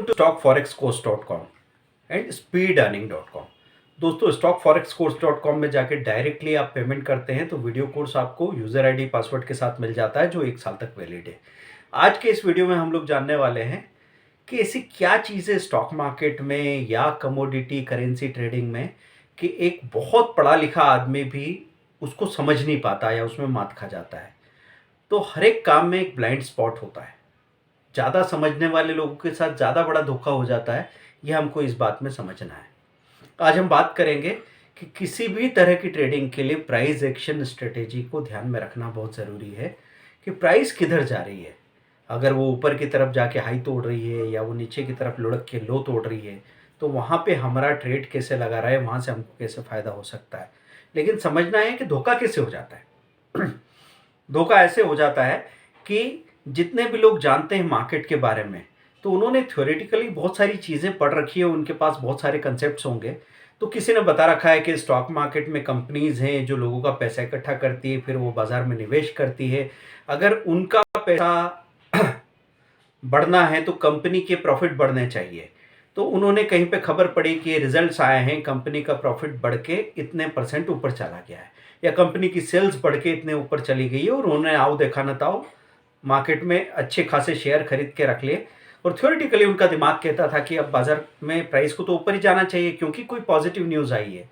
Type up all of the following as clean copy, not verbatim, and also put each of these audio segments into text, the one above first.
To stockforexcourse.com and speedearning.com। दोस्तों, stockforexcourse.com में जाके डायरेक्टली आप पेमेंट करते हैं तो वीडियो कोर्स आपको यूज़र आईडी पासवर्ड के साथ मिल जाता है जो 1 साल तक वैलिड है। आज के इस वीडियो में हम लोग जानने वाले हैं कि ऐसी क्या चीज़ें स्टॉक मार्केट में या कमोडिटी करेंसी ट्रेडिंग में कि एक बहुत पढ़ा लिखा आदमी भी उसको समझ नहीं पाता या उसमें मात खा जाता है। तो हर एक काम में एक ब्लाइंड स्पॉट होता है। ज़्यादा समझने वाले लोगों के साथ ज़्यादा बड़ा धोखा हो जाता है, ये हमको इस बात में समझना है। आज हम बात करेंगे कि किसी भी तरह की ट्रेडिंग के लिए प्राइस एक्शन स्ट्रेटेजी को ध्यान में रखना बहुत ज़रूरी है कि प्राइस किधर जा रही है। अगर वो ऊपर की तरफ जाके हाई तोड़ रही है या वो नीचे की तरफ लुढ़क के लो तोड़ रही है तो वहाँ पे हमारा ट्रेड कैसे लगा रहा है, वहाँ से हमको कैसे फ़ायदा हो सकता है। लेकिन समझना है कि धोखा कैसे हो जाता है। धोखा ऐसे हो जाता है कि जितने भी लोग जानते हैं मार्केट के बारे में तो उन्होंने थ्योरेटिकली बहुत सारी चीज़ें पढ़ रखी है, उनके पास बहुत सारे कंसेप्ट्स होंगे। तो किसी ने बता रखा है कि स्टॉक मार्केट में कंपनीज़ हैं जो लोगों का पैसा इकट्ठा करती है, फिर वो बाज़ार में निवेश करती है। अगर उनका पैसा बढ़ना है तो कंपनी के प्रॉफिट बढ़ने चाहिए। तो उन्होंने कहीं पे खबर पड़ी कि रिजल्ट्स आए हैं, कंपनी का प्रॉफिट बढ़ के इतने % ऊपर चला गया है या कंपनी की सेल्स बढ़ के इतने ऊपर चली गई है और उन्होंने आओ देखा न ताओ मार्केट में अच्छे खासे शेयर खरीद के रख लिए। और थ्योरेटिकली उनका दिमाग कहता था कि अब बाजार में प्राइस को तो ऊपर ही जाना चाहिए क्योंकि कोई पॉजिटिव न्यूज़ आई है।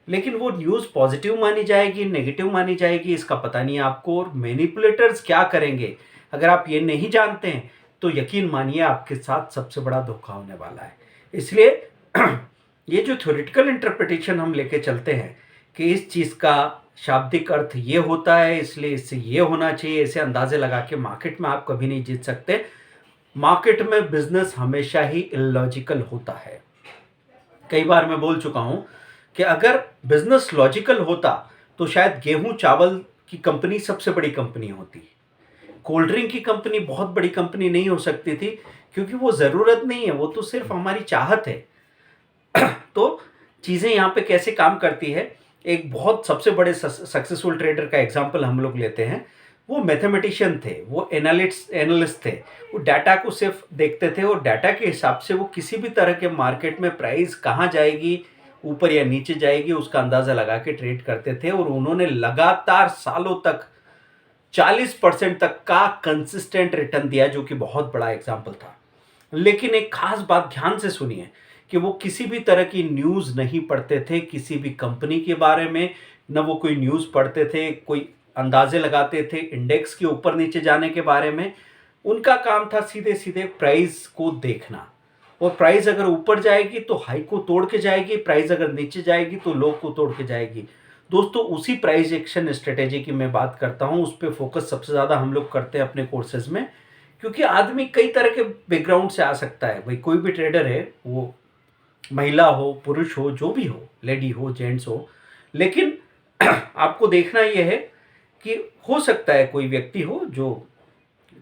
लेकिन वो न्यूज़ पॉजिटिव मानी जाएगी, नेगेटिव मानी जाएगी, इसका पता नहीं है आपको। और मैनिपुलेटर्स क्या करेंगे, अगर आप ये नहीं जानते हैं तो यकीन मानिए आपके साथ सबसे बड़ा धोखा होने वाला है। इसलिए ये जो थ्योरेटिकल इंटरप्रिटेशन हम लेके चलते हैं कि इस चीज़ का शाब्दिक अर्थ ये होता है इसलिए इससे ये होना चाहिए, ऐसे अंदाजे लगा के मार्केट में आप कभी नहीं जीत सकते। मार्केट में बिजनेस हमेशा ही इलॉजिकल होता है। कई बार मैं बोल चुका हूं कि अगर बिजनेस लॉजिकल होता तो शायद गेहूं चावल की कंपनी सबसे बड़ी कंपनी होती, कोल्ड ड्रिंक की कंपनी बहुत बड़ी कंपनी नहीं हो सकती थी, क्योंकि वो ज़रूरत नहीं है, वो तो सिर्फ हमारी चाहत है। तो चीज़ें यहाँ पे कैसे काम करती है, एक बहुत सबसे बड़े सक्सेसफुल ट्रेडर का एग्जांपल हम लोग लेते हैं। वो मैथमेटिशियन थे, वो एनालिस्ट थे। वो डाटा को सिर्फ देखते थे और डाटा के हिसाब से वो किसी भी तरह के मार्केट में प्राइस कहाँ जाएगी, ऊपर या नीचे जाएगी, उसका अंदाज़ा लगा के ट्रेड करते थे। और उन्होंने लगातार सालों तक 40% तक का कंसिस्टेंट रिटर्न दिया, जो कि बहुत बड़ा एग्जाम्पल था। लेकिन एक खास बात ध्यान से सुनिए कि वो किसी भी तरह की न्यूज़ नहीं पढ़ते थे किसी भी कंपनी के बारे में, न वो कोई न्यूज़ पढ़ते थे, कोई अंदाजे लगाते थे इंडेक्स के ऊपर नीचे जाने के बारे में। उनका काम था सीधे सीधे प्राइस को देखना। और प्राइस अगर ऊपर जाएगी तो हाई को तोड़ के जाएगी, प्राइस अगर नीचे जाएगी तो लो को तोड़ के जाएगी। दोस्तों, उसी प्राइस एक्शन स्ट्रेटेजी की मैं बात करता हूँ, उस पर फोकस सबसे ज़्यादा हम लोग करते हैं अपने कोर्सेज में। क्योंकि आदमी कई तरह के बैकग्राउंड से आ सकता है। भाई कोई भी ट्रेडर है, वो महिला हो, पुरुष हो, जो भी हो, लेडी हो, जेंट्स हो। लेकिन आपको देखना यह है कि हो सकता है कोई व्यक्ति हो जो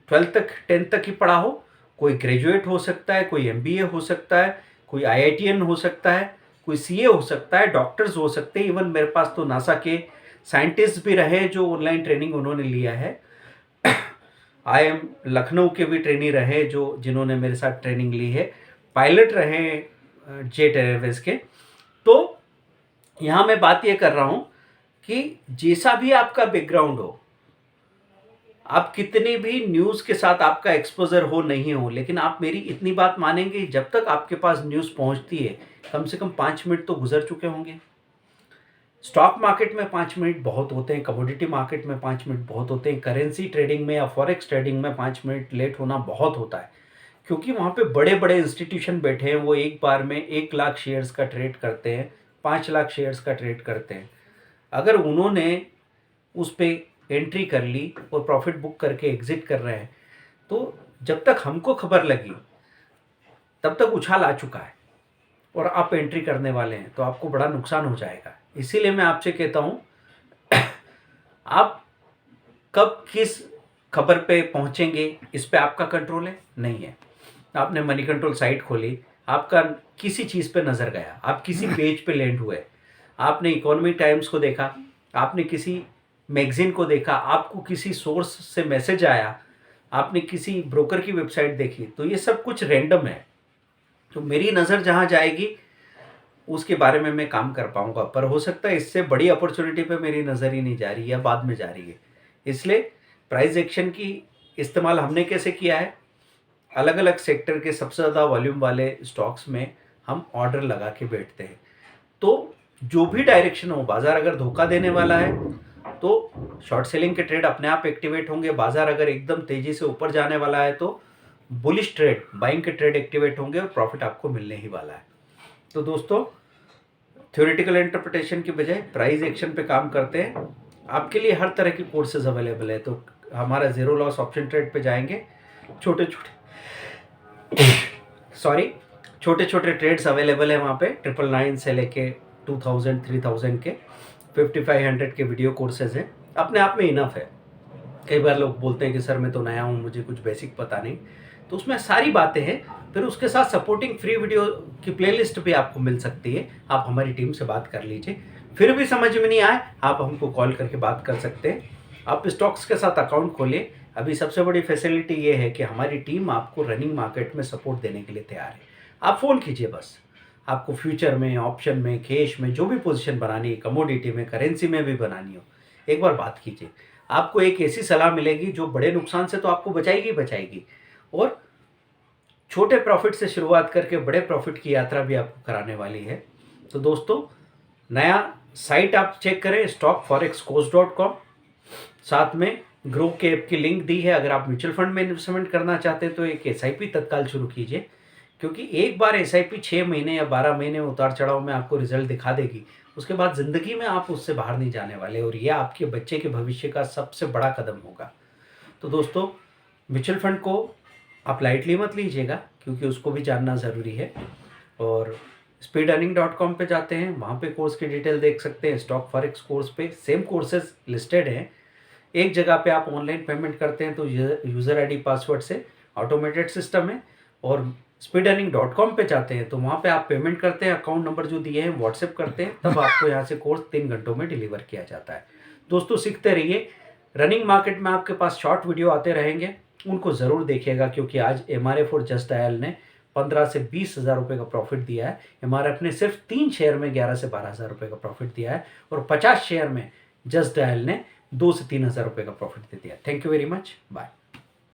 12th तक 10th तक ही पढ़ा हो, कोई ग्रेजुएट हो सकता है, कोई एमबीए हो सकता है, कोई आईआईटीएन हो सकता है, कोई सीए हो सकता है, डॉक्टर्स हो सकते हैं। इवन मेरे पास तो नासा के साइंटिस्ट भी रहे जो ऑनलाइन ट्रेनिंग उन्होंने लिया है। आईएम लखनऊ के भी ट्रेनी रहे जो जिन्होंने मेरे साथ ट्रेनिंग ली है। पायलट रहे जेट एयरवेज के। तो यहाँ मैं बात ये कर रहा हूँ कि जैसा भी आपका बैकग्राउंड हो, आप कितनी भी न्यूज़ के साथ आपका एक्सपोजर हो नहीं हो, लेकिन आप मेरी इतनी बात मानेंगे, जब तक आपके पास न्यूज़ पहुँचती है कम से कम 5 मिनट तो गुजर चुके होंगे। स्टॉक मार्केट में 5 मिनट बहुत होते हैं, कमोडिटी मार्केट में 5 मिनट बहुत होते हैं, करेंसी ट्रेडिंग में या फॉरेक्स ट्रेडिंग में 5 मिनट लेट होना बहुत होता है। क्योंकि वहाँ पे बड़े बड़े इंस्टीट्यूशन बैठे हैं, वो एक बार में 1 लाख शेयर्स का ट्रेड करते हैं, 5 लाख शेयर्स का ट्रेड करते हैं। अगर उन्होंने उस पर एंट्री कर ली और प्रॉफिट बुक करके एग्जिट कर रहे हैं तो जब तक हमको खबर लगी तब तक उछाल आ चुका है और आप एंट्री करने वाले हैं तो आपको बड़ा नुकसान हो जाएगा। इसीलिए मैं आपसे कहता हूँ आप कब किस खबर पे पहुँचेंगे इस पे आपका कंट्रोल है नहीं है। आपने मनी कंट्रोल साइट खोली, आपका किसी चीज़ पे नज़र गया, आप किसी पेज पे लैंड हुए, आपने इकोनॉमिक टाइम्स को देखा, आपने किसी मैगजीन को देखा, आपको किसी सोर्स से मैसेज आया, आपने किसी ब्रोकर की वेबसाइट देखी, तो ये सब कुछ रैंडम है। तो मेरी नज़र जहाँ जाएगी उसके बारे में मैं काम कर पाऊँगा, पर हो सकता है इससे बड़ी अपॉर्चुनिटी पे मेरी नज़र ही नहीं जा रही है या बाद में जा रही है। इसलिए प्राइस एक्शन की इस्तेमाल हमने कैसे किया है, अलग-अलग सेक्टर के सबसे ज़्यादा वॉल्यूम वाले स्टॉक्स में हम ऑर्डर लगा के बैठते हैं। तो जो भी डायरेक्शन हो, बाज़ार अगर धोखा देने वाला है, तो शॉर्ट सेलिंग के ट्रेड अपने आप एक्टिवेट होंगे। बाज़ार अगर एकदम तेज़ी से ऊपर जाने वाला है, तो बुलिश ट्रेड, बाइंग के ट्रेड एक्टिवेट होंगे और प्रॉफिट आपको मिलने ही वाला है। तो दोस्तों, थ्योरेटिकल इंटरप्रिटेशन की बजाय प्राइस एक्शन पे काम करते हैं। आपके लिए हर तरह के कोर्सेज अवेलेबल है। तो हमारा ज़ीरो लॉस ऑप्शन ट्रेड पे जाएंगे, छोटे छोटे ट्रेड्स अवेलेबल है वहाँ पे, 999 से लेके 2000 3000 के 5500 के वीडियो कोर्सेज हैं। अपने आप में इनफ है। कई बार लोग बोलते हैं कि सर मैं तो नया हूँ, मुझे कुछ बेसिक पता नहीं, तो उसमें सारी बातें हैं। फिर उसके साथ सपोर्टिंग फ्री वीडियो की प्लेलिस्ट भी आपको मिल सकती है। आप हमारी टीम से बात कर लीजिए। फिर भी समझ में नहीं आए, आप हमको कॉल करके बात कर सकते हैं। आप स्टॉक्स के साथ अकाउंट खोलिए। अभी सबसे बड़ी फैसिलिटी ये है कि हमारी टीम आपको रनिंग मार्केट में सपोर्ट देने के लिए तैयार है। आप फ़ोन कीजिए बस। आपको फ्यूचर में, ऑप्शन में, कैश में जो भी पोजीशन बनानी है, कमोडिटी में, करेंसी में भी बनानी हो, एक बार बात कीजिए। आपको एक ऐसी सलाह मिलेगी जो बड़े नुकसान से तो आपको बचाएगी बचाएगी, और छोटे प्रॉफिट से शुरुआत करके बड़े प्रॉफिट की यात्रा भी आपको कराने वाली है। तो दोस्तों, नया साइट आप चेक करें, stockforexcourse.com। साथ में ग्रो के ऐप की लिंक दी है। अगर आप म्यूचुअल फंड में इन्वेस्टमेंट करना चाहते हैं तो एक एसआईपी तत्काल शुरू कीजिए, क्योंकि एक बार एसआईपी 6 महीने या 12 महीने उतार चढ़ाव में आपको रिजल्ट दिखा देगी। उसके बाद ज़िंदगी में आप उससे बाहर नहीं जाने वाले, और यह आपके बच्चे के भविष्य का सबसे बड़ा कदम होगा। तो दोस्तों, म्यूचुअल फंड को आप लाइटली मत लीजिएगा, क्योंकि उसको भी जानना ज़रूरी है। और speedearning.com पे जाते हैं, वहाँ पे कोर्स की डिटेल देख सकते हैं। स्टॉक फॉरेक्स कोर्स पे सेम कोर्सेज लिस्टेड हैं। एक जगह पे आप ऑनलाइन पेमेंट करते हैं तो यूज़र आईडी पासवर्ड से ऑटोमेटेड सिस्टम है। और speedearning.com पे जाते हैं तो वहाँ पे आप पेमेंट करते हैं, अकाउंट नंबर जो दिए हैं व्हाट्सएप करते हैं, तब आपको यहाँ से कोर्स 3 घंटों में डिलीवर किया जाता है। दोस्तों, सीखते रहिए। रनिंग मार्केट में आपके पास शॉर्ट वीडियो आते रहेंगे, उनको ज़रूर देखिएगा, क्योंकि आज MRF और जस्ट डायल ने 15 से 20 हज़ार रुपये का प्रॉफिट दिया है। MRF ने सिर्फ 3 शेयर में 11 से 12 हज़ार रुपये का प्रॉफिट दिया है, और 50 शेयर में जस्ट डायल ने 2 से 3 हज़ार रुपये का प्रॉफिट दे दिया। Thank you very much, bye.